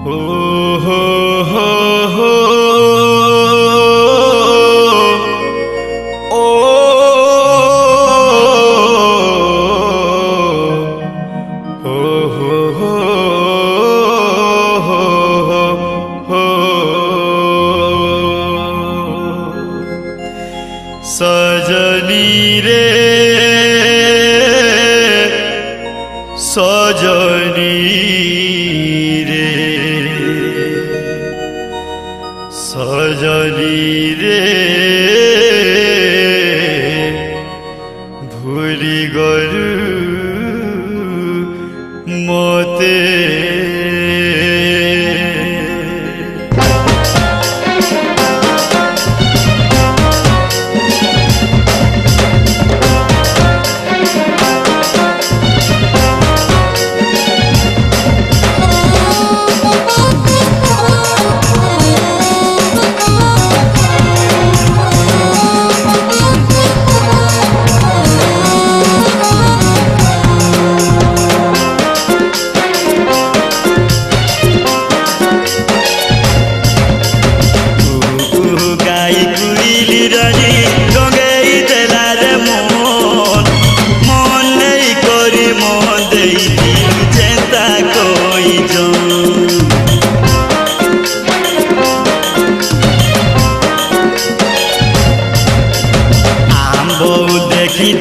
हो हो हो हो ओ हो हो हो हो सजनी रे सजनी रे सजनी रे भूली गलु मते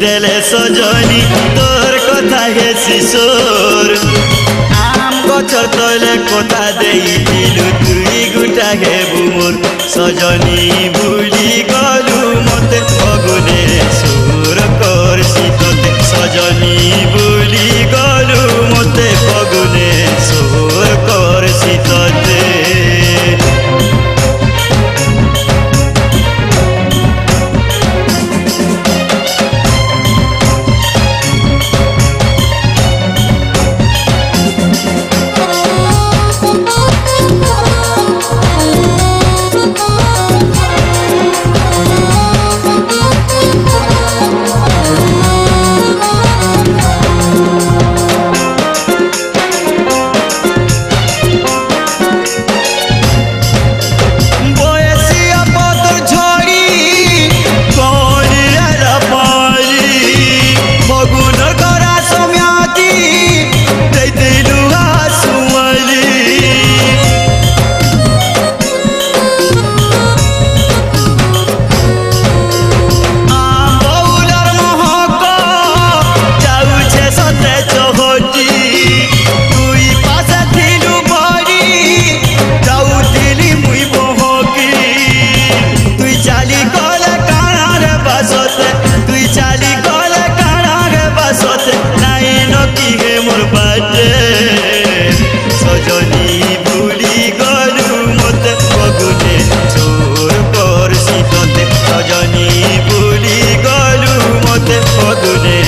देले सजनी तोर कथा हे शिशोर आम गछर तले कथा देइलु तुई गुटा हे बुमोर सजनी भूली गलु मते फगुने सुर करसी तोते सजनी भूली गलु मते फगुने सुर करसी तोते सजनी भूली गलु मते फगुने चोर करसी तोते सजनी भूली गलु मते फगुने